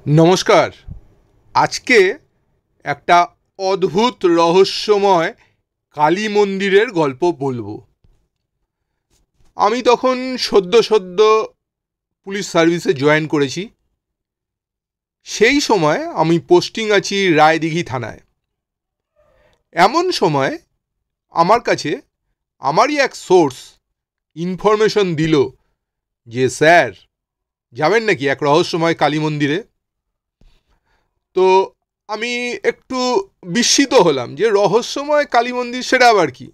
নমস্কার। আজকে একটা অদ্ভুত রহস্যময় কালী মন্দিরের গল্প বলবো। আমি তখন সদ্য সদ্য পুলিশ সার্ভিসে জয়েন করেছি। সেই সময় আমি পোস্টিং আছি রায়দিঘি থানায়। এমন সময় আমার কাছে আমারই এক সোর্স ইনফরমেশন দিল যে স্যার যাবেন নাকি এক রহস্যময় কালী মন্দিরে। তো আমি একটু বিস্মিত হলাম যে রহস্যময় কালী মন্দির সেটা আবার কি।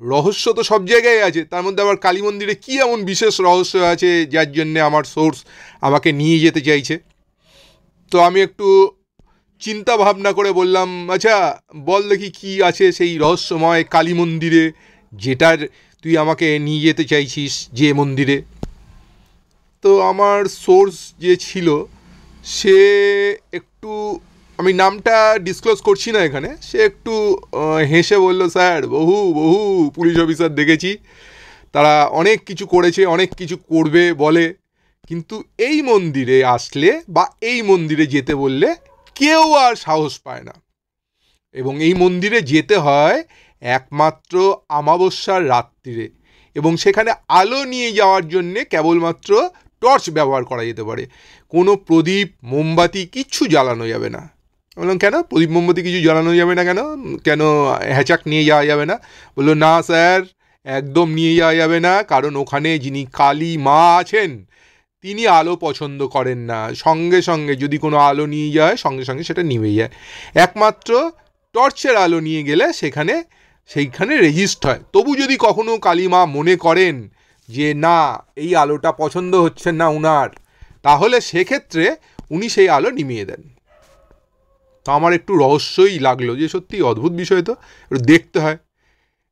রহস্য তো সব জায়গায় আছে, তার মধ্যে আবার কালী মন্দিরে কী এমন বিশেষ রহস্য আছে যার জন্যে আমার সোর্স আমাকে নিয়ে যেতে চাইছে। তো আমি একটু চিন্তা ভাবনা করে বললাম, আচ্ছা বল দেখি কী আছে সেই রহস্যময় কালী মন্দিরে, যেটার তুই আমাকে নিয়ে যেতে চাইছিস যে মন্দিরে। তো আমার সোর্স যে ছিল সে একটু, আমি নামটা ডিসক্লোজ করছি না এখানে, সে একটু হেসে বলল, স্যার বহু বহু পুলিশ অফিসার দেখেছি, তারা অনেক কিছু করেছে, অনেক কিছু করবে বলে, কিন্তু এই মন্দিরে আসলে বা এই মন্দিরে যেতে বললে কেউ আর সাহস পায় না। এবং এই মন্দিরে যেতে হয় একমাত্র অমাবস্যার রাত্রিরে, এবং সেখানে আলো নিয়ে যাওয়ার জন্যে কেবলমাত্র টর্চ ব্যবহার করা যেতে পারে। কোনো প্রদীপ মোমবাতি কিচ্ছু জ্বালানো যাবে না। বললাম কেন প্রদীপ মোমবাতি কিছু জ্বালানো যাবে না, কেন কেন হ্যাচাক নিয়ে যাওয়া যাবে না? বললো না স্যার, একদম নিয়ে যাওয়া যাবে না, কারণ ওখানে যিনি কালী মা আছেন তিনি আলো পছন্দ করেন না। সঙ্গে সঙ্গে যদি কোনো আলো নিয়ে যায় সঙ্গে সঙ্গে সেটা নিভে যায়। একমাত্র টর্চের আলো নিয়ে গেলে সেইখানে রেজিস্ট হয়। তবু যদি কখনো কালী মা মনে করেন যে না এই আলোটা পছন্দ হচ্ছে না উনার, তাহলে সেক্ষেত্রে উনি সেই আলো নিভিয়ে দেন। তো আমার একটু রহস্যই লাগলো যে সত্যি অদ্ভুত বিষয়, তো একটু দেখতে হয়,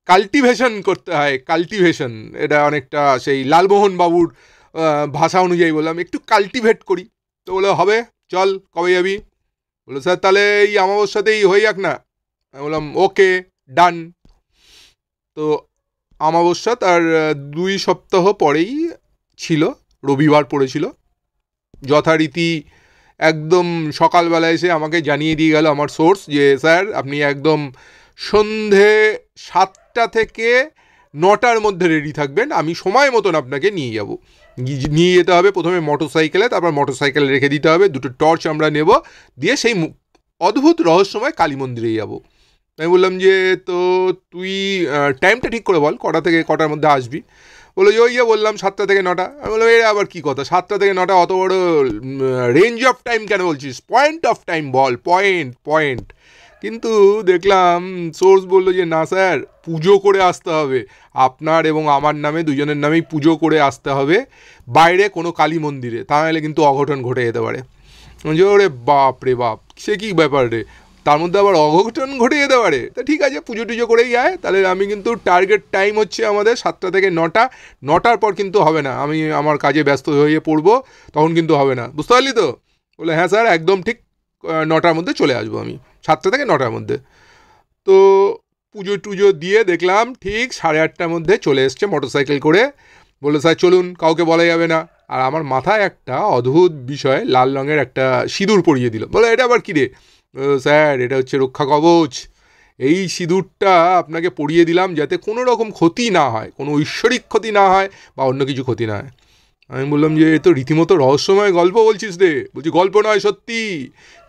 কাল্টিভেশন করতে হয়। কাল্টিভেশন এটা অনেকটা সেই লালমোহন বাবুর ভাষা অনুযায়ী বললাম একটু কাল্টিভেট করি। তো বলে হবে, চল কবে যাবি? বললো স্যার তাহলে এই অমাবস্যাতেই হয়ে যাক না। আমি বললাম ওকে, ডান। তো অমাবস্যা তার 2 সপ্তাহ পরেই ছিল, রবিবার পড়েছিল। যথারীতি একদম সকালবেলা এসে আমাকে জানিয়ে দিয়ে গেল আমার সোর্স যে স্যার আপনি একদম সন্ধে 7টা থেকে 9টার মধ্যে রেডি থাকবেন, আমি সময় মতন আপনাকে নিয়ে যাব। নিয়ে যেতে হবে প্রথমে মোটরসাইকেলে, তারপর মোটরসাইকেলে রেখে দিতে হবে, 2টো টর্চ আমরা নেব, দিয়ে সেই অদ্ভুত রহস্যময় কালী মন্দিরে যাব। আমি বললাম যে তো তুই টাইমটা ঠিক করে বল, কটা থেকে কটার মধ্যে আসবি? বললো যে ওই যে বললাম 7টা থেকে 9টা। আমি বললাম এর আবার কী কথা, 7টা থেকে 9টা অত বড় রেঞ্জ অফ টাইম কেন বলছিস? Point of time ball, point point. কিন্তু দেখলাম সোর্স বললো যে না স্যার, পুজো করে আসতে হবে, আপনার এবং আমার নামে দুজনের নামেই পুজো করে আসতে হবে বাইরে কোনো কালী মন্দিরে, তাহলে কিন্তু অঘটন ঘটে যেতে পারে। যে ওরে বাপ রে বাপ, সে কী ব্যাপার রে, তার মধ্যে আবার অঘটন ঘটে যেতে পারে? তা ঠিক আছে, পুজো টুজো করেই যায়। তাহলে আমি কিন্তু টার্গেট টাইম হচ্ছে আমাদের 7টা থেকে 9টা, 9টার পর কিন্তু হবে না, আমি আমার কাজে ব্যস্ত হয়ে পড়বো, তখন কিন্তু হবে না, বুঝতে পারলি তো? বলে হ্যাঁ স্যার একদম ঠিক 9টার মধ্যে চলে আসবো আমি, 7টা থেকে 9টার মধ্যে। তো পুজো টুজো দিয়ে দেখলাম ঠিক 8:30টার মধ্যে চলে এসছে মোটরসাইকেল করে। বললো স্যার চলুন, কাউকে বলা যাবে না। আর আমার মাথায় একটা অদ্ভুত বিষয়, লাল রঙের একটা সিঁদুর পরিয়ে দিল। বলো এটা আবার কী রে? স্যার এটা হচ্ছে রক্ষা কবচ, এই সিঁদুরটা আপনাকে পরিয়ে দিলাম যাতে কোনো রকম ক্ষতি না হয়, কোনো ঐশ্বরিক ক্ষতি না হয় বা অন্য কিছু ক্ষতি না হয়। আমি বললাম যে এ তো রীতিমতো রহস্যময় গল্প বলছিস রে। বলছি গল্প নয়, সত্যি।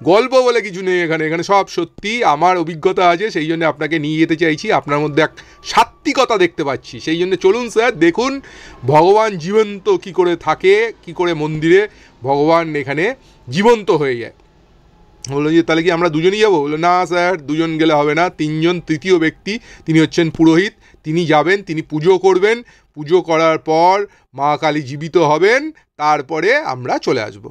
গল্প বলে কিছু নেই এখানে, এখানে সব সত্যি, আমার অভিজ্ঞতা আছে, সেই জন্য আপনাকে নিয়ে যেতে চাইছি। আপনার মধ্যে এক সাত্ত্বিকতা দেখতে পাচ্ছি, সেই জন্য চলুন স্যার দেখুন ভগবান জীবন্ত কি করে থাকে, কি করে মন্দিরে ভগবান এখানে জীবন্ত হয়ে যায়। বললো যে তাহলে কি আমরা দুজনই যাবো? বললো না স্যার, দুজন গেলে হবে না, 3জন, তৃতীয় ব্যক্তি, তিনি হচ্ছেন পুরোহিত, তিনি যাবেন, তিনি পুজো করবেন, পুজো করার পর মা কালী জীবিত হবেন, তারপরে আমরা চলে আসব।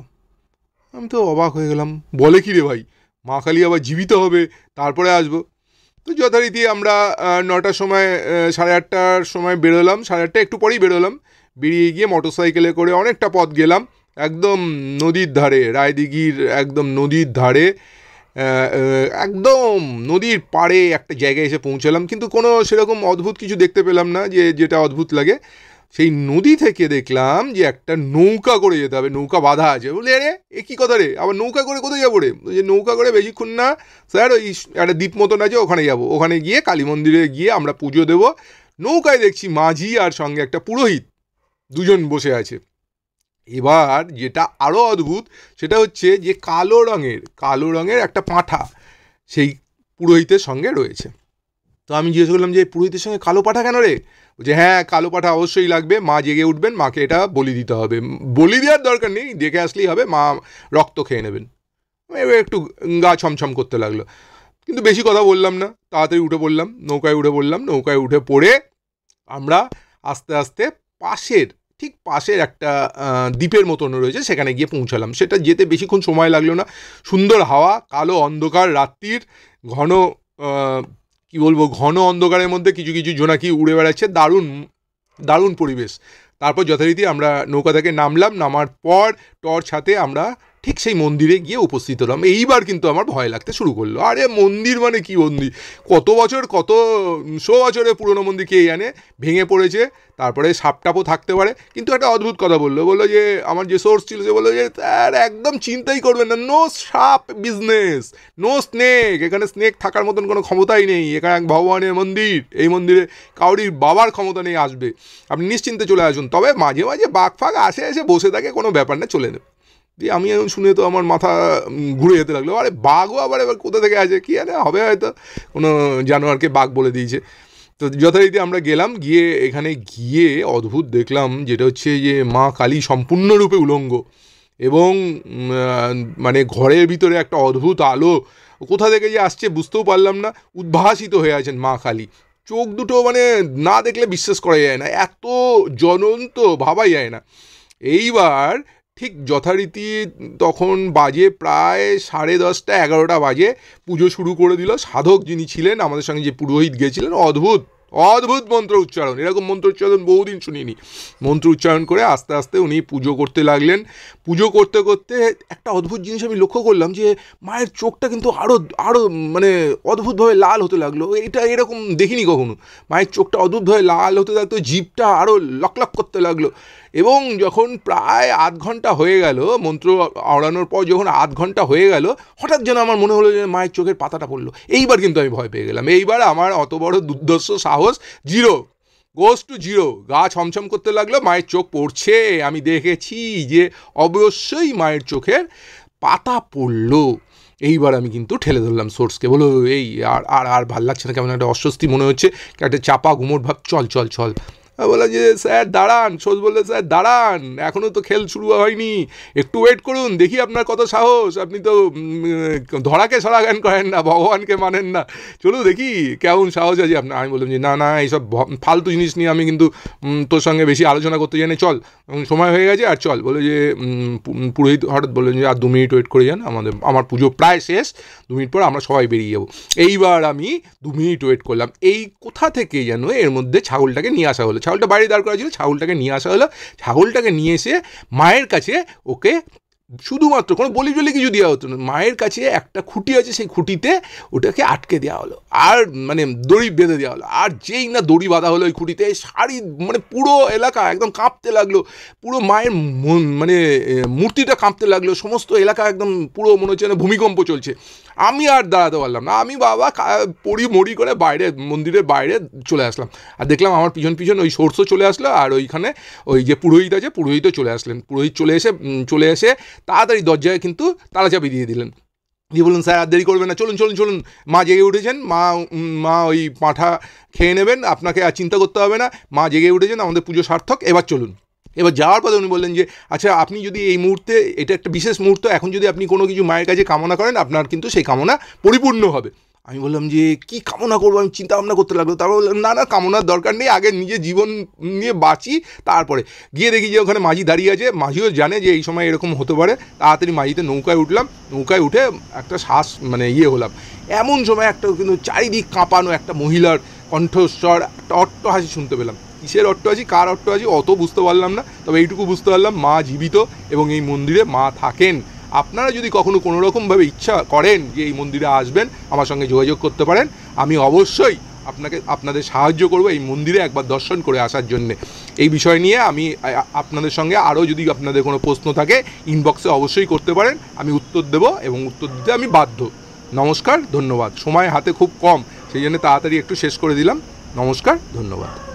আমি তো অবাক হয়ে গেলাম, বলে কি রে ভাই, মা কালী আবার জীবিত হবে তারপরে আসবো? তো যথারীতি আমরা 9টার সময়, 8:30টার সময় বেরোলাম, 8:30 একটু পরেই বেরোলাম। বেরিয়ে গিয়ে মোটরসাইকেলে করে অনেকটা পথ গেলাম, একদম নদীর ধারে, রায়দিঘির একদম নদীর ধারে, একদম নদীর পাড়ে একটা জায়গায় এসে পৌঁছালাম। কিন্তু কোনো সেরকম অদ্ভুত কিছু দেখতে পেলাম না, যেটা অদ্ভুত লাগে। সেই নদী থেকে দেখলাম যে একটা নৌকা করে যেতে হবে, নৌকা বাঁধা আছে। বলে আরে এ কী কথা রে, আবার নৌকা করে কোথায় যাবো রে? যে নৌকা করে বেশিক্ষণ না স্যার, ওই একটা দ্বীপ মতন আছে ওখানে যাব, ওখানে গিয়ে কালী মন্দিরে গিয়ে আমরা পুজো দেবো। নৌকায় দেখছি মাঝি আর সঙ্গে একটা পুরোহিত, দুজন বসে আছে। এবার যেটা আরও অদ্ভুত সেটা হচ্ছে যে কালো রঙের একটা পাঁঠা সেই পুরোহিতের সঙ্গে রয়েছে। তো আমি জিজ্ঞেস করলাম যে পুরোহিতের সঙ্গে কালো পাঁঠা কেন রে? যে হ্যাঁ, কালো পাঁঠা অবশ্যই লাগবে, মা জেগে উঠবেন, মাকে এটা বলি দিতে হবে। বলি দেওয়ার দরকার নেই, দেখে আসলেই হবে, মা রক্ত খেয়ে নেবেন। এবার একটু গা ছমছম করতে লাগলো, কিন্তু বেশি কথা বললাম না, তাড়াতাড়ি উঠে পড়লাম, নৌকায় উঠে পড়লাম। নৌকায় উঠে পড়ে আমরা আস্তে আস্তে ঠিক পাশের একটা দ্বীপের মতন রয়েছে, সেখানে গিয়ে পৌঁছালাম। সেটা যেতে বেশিক্ষণ সময় লাগলো না। সুন্দর হাওয়া, কালো অন্ধকার রাত্রির, ঘন কি বলবো, ঘন অন্ধকারের মধ্যে কিছু কিছু জোনাকি উড়ে বেড়াচ্ছে, দারুণ দারুণ পরিবেশ। তারপর যথারীতি আমরা নৌকা থেকে নামলাম, নামার পর টর্চ হাতে আমরা ঠিক সেই মন্দিরে গিয়ে উপস্থিত হলাম। এইবার কিন্তু আমার ভয় লাগতে শুরু করলো। আরে মন্দির মানে কি মন্দির, কত বছরের পুরনো মন্দির, কে জানে, ভেঙে পড়েছে, তারপরে সাপটাপও থাকতে পারে। কিন্তু একটা অদ্ভুত কথা বললো যে আমার যে সোর্স ছিল সে বললো যে স্যার একদম চিন্তাই করবেন না, নো সাপ বিজনেস, নো স্নেক, এখানে স্নেক থাকার মতন কোনো ক্ষমতাই নেই, এখানে এক ভগবানের মন্দির, এই মন্দিরে কাউরির বাবার ক্ষমতা নেই আসবে, আপনি নিশ্চিন্তে চলে আসুন। তবে মাঝে মাঝে বাঘ ফাঘ এসে বসে থাকে, কোনো ব্যাপার না, চলে নেবে। দিয়ে আমি এখন শুনে তো আমার মাথা ঘুরে যেতে লাগলো, আরে বাঘও আবার এবার কোথা থেকে আছে, কি আরে হবে, হয়তো কোনো জানোয়ারকে বাঘ বলে দিয়েছে। তো যথারীতি আমরা গেলাম, এখানে গিয়ে অদ্ভুত দেখলাম যেটা হচ্ছে যে মা কালী সম্পূর্ণরূপে উলঙ্গ, এবং মানে ঘরের ভিতরে একটা অদ্ভুত আলো কোথা থেকে যে আসছে বুঝতেও পারলাম না, উদ্ভাসিত হয়ে আছেন মা কালী। চোখ দুটো মানে না দেখলে বিশ্বাস করা যায় না, এত জ্বলন্ত, ভাবাই যায় না। এইবার ঠিক যথারীতি তখন বাজে প্রায় 10:30 11টা বাজে, পুজো শুরু করে দিল। সাধক যিনি ছিলেন আমাদের সঙ্গে, যে পুরোহিত গিয়েছিলেন, অদ্ভুত মন্ত্র উচ্চারণ, এরকম মন্ত্র উচ্চারণ বহুদিন শুনিনি। মন্ত্র উচ্চারণ করে আস্তে আস্তে উনি পুজো করতে লাগলেন। পুজো করতে করতে একটা অদ্ভুত জিনিস আমি লক্ষ্য করলাম, যে মায়ের চোখটা কিন্তু আরও মানে অদ্ভুতভাবে লাল হতে লাগলো। এটা এরকম দেখিনি কখনো, মায়ের চোখটা অদ্ভুতভাবে লাল হতে লাগতো, জিভটা আরও লকলক করতে লাগলো। এবং যখন প্রায় আধ ঘন্টা হয়ে গেল, মন্ত্র আওড়ানোর পর যখন আধ ঘন্টা হয়ে গেল, হঠাৎ যেন আমার মনে হলো যে মায়ের চোখের পাতাটা পড়লো। এইবার কিন্তু আমি ভয় পেয়ে গেলাম। এইবার আমার অত বড় দুর্ধর্ষ সাহস গোস টু জিরো। গা ছমছম করতে লাগলো, মায়ের চোখ পড়ছে, আমি দেখেছি যে অবশ্যই মায়ের চোখের পাতা পড়লো। এইবার আমি কিন্তু ঠেলে ধরলাম সোর্সকে, বলো এই আর ভাল লাগছে না, কেমন একটা অস্বস্তি মনে হচ্ছে, একটা চাপা গুমোট ভাব, চল। বলা যে স্যার দাঁড়ান, সোজ বললে স্যার দাঁড়ান, এখনও তো খেল শুরু হয়নি, একটু ওয়েট করুন, দেখি আপনার কত সাহস, আপনি তো ধরাকে সরা জ্ঞান করেন না, ভগবানকে মানেন না, চলুন দেখি কেমন সাহস আছে আপনার। আমি বললাম যে না এইসব ফালতু জিনিস নিয়ে আমি কিন্তু তোর সঙ্গে বেশি আলোচনা করতে জানি, চল, সময় হয়ে গেছে আর চল। বলে যে পুরোহিত হঠাৎ বললেন যে আর 2 মিনিট ওয়েট করে যান, আমার পুজো প্রায় শেষ, 2 মিনিট পর আমরা সবাই বেরিয়ে যাবো। এইবার আমি 2 মিনিট ওয়েট করলাম। এই কোথা থেকে যেন এর মধ্যে ছাগলটাকে নিয়ে আসা হলো, ছাগলটা বাইরে দাঁড় করা ছিল, ছাগলটাকে নিয়ে আসা হলো। ছাগলটাকে নিয়ে এসে মায়ের কাছে ওকে শুধুমাত্র কোনো বলি কিছু দেওয়া হতো না, মায়ের কাছে একটা খুঁটি আছে, সেই খুঁটিতে ওটাকে আটকে দেওয়া হলো, আর মানে দড়ি বেঁধে দেওয়া হলো। আর যেই না দড়ি বাঁধা হলো ওই খুঁটিতে, মানে পুরো এলাকা একদম কাঁপতে লাগলো, পুরো মায়ের মানে মূর্তিটা কাঁপতে লাগলো, সমস্ত এলাকা একদম পুরো মনে হচ্ছে না ভূমিকম্প চলছে। আমি আর দাঁড়াতে পারলাম না, আমি বাবা মরি করে মন্দিরের বাইরে চলে আসলাম। আর দেখলাম আমার পিছন ওই সোর্সও চলে আসলো, আর ওইখানে ওই যে পুরোহিত আছে, পুরোহিতও চলে আসলেন। পুরোহিত চলে এসে তাড়াতাড়ি দরজায় কিন্তু তালাচাবি দিয়ে দিলেন, দিয়ে বলুন স্যার আর দেরি করবেন না, চলুন, মা জেগে উঠেছেন, মা ওই পাঁঠা খেয়ে নেবেন, আপনাকে আর চিন্তা করতে হবে না, মা জেগে উঠেছেন, আমাদের পুজো সার্থক, এবার চলুন। এবার যাওয়ার পরে উনি বললেন যে আচ্ছা, আপনি যদি এই মুহূর্তে, এটা একটা বিশেষ মুহূর্ত, এখন যদি আপনি কোনো কিছু মায়ের কাছে কামনা করেন, আপনার কিন্তু সেই কামনা পরিপূর্ণ হবে। আমি বললাম যে কি কামনা করবো, আমি চিন্তা ভাবনা করতে লাগলো। তারপর বললাম না কামনার দরকার নেই, আগে নিজের জীবন নিয়ে বাঁচি, তারপরে গিয়ে দেখি যে ওখানে মাঝি দাঁড়িয়ে আছে, মাঝিও জানে যে এই সময় এরকম হতে পারে। তাড়াতাড়ি মাঝিতে নৌকায় উঠলাম, নৌকায় উঠে একটা শ্বাস মানে হলাম। এমন সময় একটা কিন্তু চারিদিক কাঁপানো একটা মহিলার কণ্ঠস্বর, একটা অট্টহাসি শুনতে পেলাম। কিসের অট্টহাসি, কার অট্টহাসি অত বুঝতে পারলাম না, তবে এইটুকু বুঝতে পারলাম মা জীবিত এবং এই মন্দিরে মা থাকেন। আপনারা যদি কখনো কোনো রকমভাবে ইচ্ছা করেন যে এই মন্দিরে আসবেন, আমার সঙ্গে যোগাযোগ করতে পারেন, আমি অবশ্যই আপনাদের সাহায্য করব এই মন্দিরে একবার দর্শন করে আসার জন্যে। এই বিষয় নিয়ে আমি আপনাদের সঙ্গে আরও যদি আপনাদের কোনো প্রশ্ন থাকে ইনবক্সে অবশ্যই করতে পারেন, আমি উত্তর দেব এবং উত্তর দিতে আমি বাধ্য। নমস্কার, ধন্যবাদ। সময় হাতে খুব কম, সেই জন্য তাড়াতাড়ি একটু শেষ করে দিলাম। নমস্কার, ধন্যবাদ।